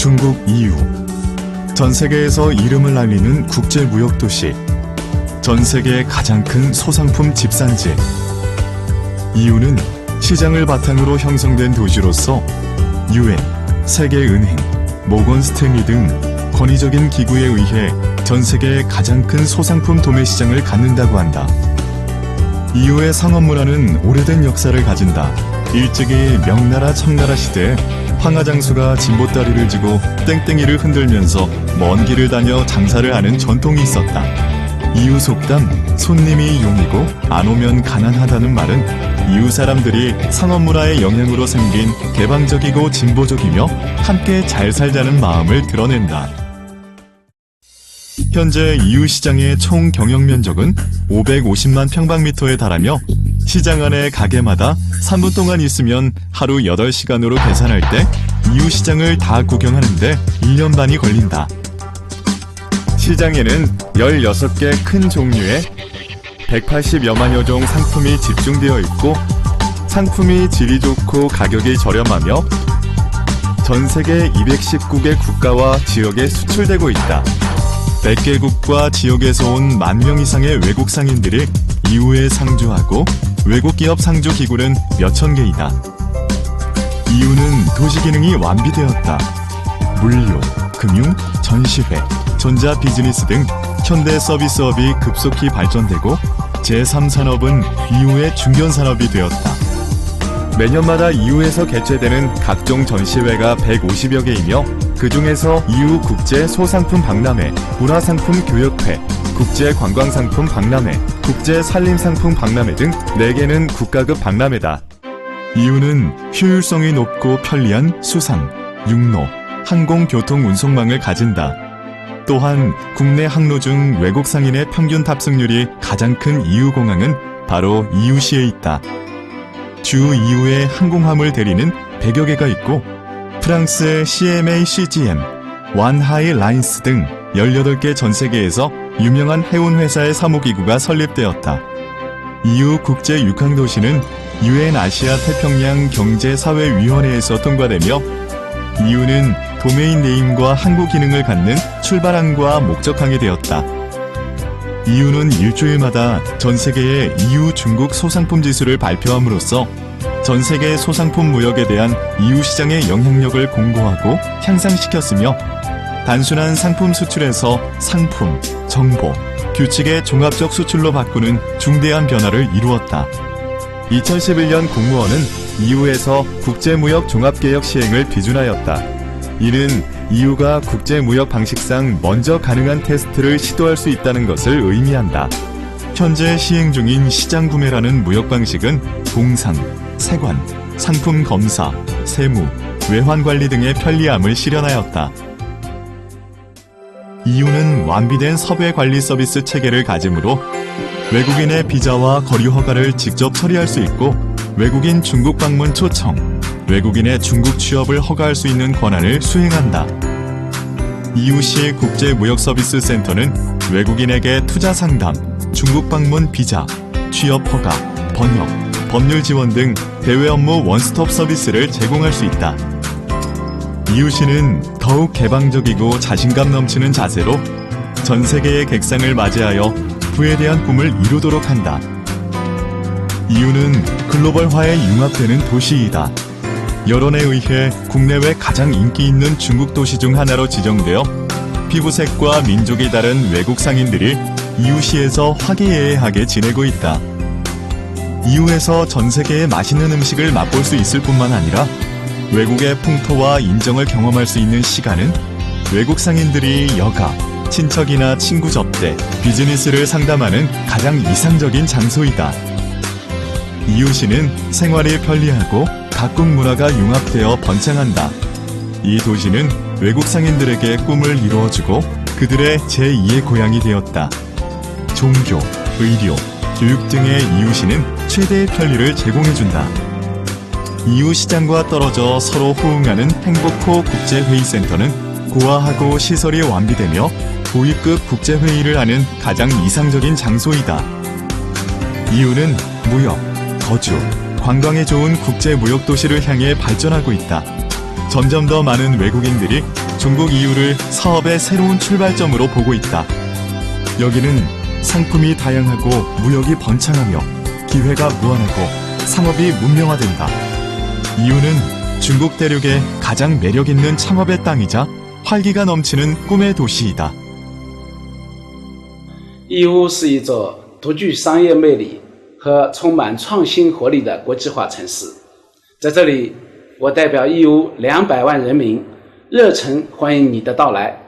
중국 이유. 전 세계에서 이름을 알리는 국제무역도시. 전 세계의 가장 큰 소상품 집산지. 이유는 시장을 바탕으로 형성된 도시로서 UN, 세계은행, 모건 스탠리 등 권위적인 기구에 의해 전 세계의 가장 큰 소상품 도매 시장을 갖는다고 한다. 이유의 상업 문화는 오래된 역사를 가진다. 일찍이 명나라 청나라 시대에 황하장수가 진보다리를 지고 땡땡이를 흔들면서 먼 길을 다녀 장사를 하는 전통이 있었다. 이유 속담 손님이 용이고 안 오면 가난하다는 말은 이유 사람들이 상업 문화의 영향으로 생긴 개방적이고 진보적이며 함께 잘 살자는 마음을 드러낸다. 현재 이유 시장의 총 경영 면적은 550만 평방미터에 달하며 시장 안에 가게마다 3분 동안 있으면 하루 8시간으로 계산할 때 이유 시장을 다 구경하는데 1년 반이 걸린다. 시장에는 16개 큰 종류의 180여만여 종 상품이 집중되어 있고 상품이 질이 좋고 가격이 저렴하며 전 세계 219개 국가와 지역에 수출되고 있다. 100개국과 지역에서 온 10,000명 이상의 외국 상인들이 이유에 상주하고 외국 기업 상주 기구는 몇천 개이다. 이유는 도시 기능이 완비되었다. 물류, 금융, 전시회, 전자 비즈니스 등 현대 서비스업이 급속히 발전되고 제3산업은 이유의 중견산업이 되었다. 매년마다 이유에서 개최되는 각종 전시회가 150여 개이며 그 중에서 이유 국제 소상품 박람회, 문화상품 교역회, 국제 관광상품 박람회, 국제 산림상품 박람회 등 4개는 국가급 박람회다. 이유는 효율성이 높고 편리한 수상, 육로, 항공교통 운송망을 가진다. 또한 국내 항로 중 외국 상인의 평균 탑승률이 가장 큰 이유공항은 바로 이유시에 있다. 주 이유의 항공화물 대리는 100여 개가 있고 프랑스의 CMA CGM, 완하이 라인스 등 18개 전 세계에서 유명한 해운회사의 사무기구가 설립되었다. 이유 국제육항도시는 UN 아시아 태평양 경제사회위원회에서 통과되며 이유는 도메인 네임과 항구 기능을 갖는 출발항과 목적항이 되었다. 이유는 일주일마다 전 세계의 이유 중국 소상품 지수를 발표함으로써 전 세계 소상품 무역에 대한 이유 시장의 영향력을 공고하고 향상시켰으며 단순한 상품 수출에서 상품, 정보, 규칙의 종합적 수출로 바꾸는 중대한 변화를 이루었다. 2011년 공무원은 이유에서 국제무역 종합개혁 시행을 비준하였다. 이는 이유가 국제무역 방식상 먼저 가능한 테스트를 시도할 수 있다는 것을 의미한다. 현재 시행 중인 시장 구매라는 무역 방식은 공상, 세관, 상품 검사, 세무, 외환 관리 등의 편리함을 실현하였다. 이유는 완비된 섭외 관리 서비스 체계를 가지므로 외국인의 비자와 거류 허가를 직접 처리할 수 있고 외국인 중국 방문 초청, 외국인의 중국 취업을 허가할 수 있는 권한을 수행한다. 이유시 국제무역서비스센터는 외국인에게 투자 상담, 중국 방문 비자, 취업 허가, 번역, 법률 지원 등 대외 업무 원스톱 서비스를 제공할 수 있다. 이유시는 더욱 개방적이고 자신감 넘치는 자세로 전 세계의 객상을 맞이하여 부에 대한 꿈을 이루도록 한다. 이유는 글로벌화에 융합되는 도시이다. 여론에 의해 국내외 가장 인기 있는 중국 도시 중 하나로 지정되어 피부색과 민족이 다른 외국 상인들이 이유시에서 화기애애하게 지내고 있다. 이유에서 전 세계의 맛있는 음식을 맛볼 수 있을 뿐만 아니라 외국의 풍토와 인정을 경험할 수 있는 시간은 외국 상인들이 여가, 친척이나 친구 접대, 비즈니스를 상담하는 가장 이상적인 장소이다. 이유시는 생활이 편리하고 각국 문화가 융합되어 번창한다. 이 도시는 외국 상인들에게 꿈을 이루어주고 그들의 제2의 고향이 되었다. 종교, 의료, 교육 등의 이유시는 최대의 편리를 제공해준다. 이유 시장과 떨어져 서로 호응하는 행복호 국제회의센터는 고화하고 시설이 완비되며 고위급 국제회의를 하는 가장 이상적인 장소이다. 이유는 무역, 거주, 관광에 좋은 국제무역도시를 향해 발전하고 있다. 점점 더 많은 외국인들이 중국 이웃을 사업의 새로운 출발점으로 보고 있다. 여기는 상품이 다양하고 무역이 번창하며 기회가 무한하고 상업이 문명화된다. 이웃은 중국 대륙의 가장 매력있는 창업의 땅이자 활기가 넘치는 꿈의 도시이다. 义乌是一座独具商业魅力和充满创新活力的国际化城市。在这里，我代表义乌200万人民，热诚欢迎你的到来。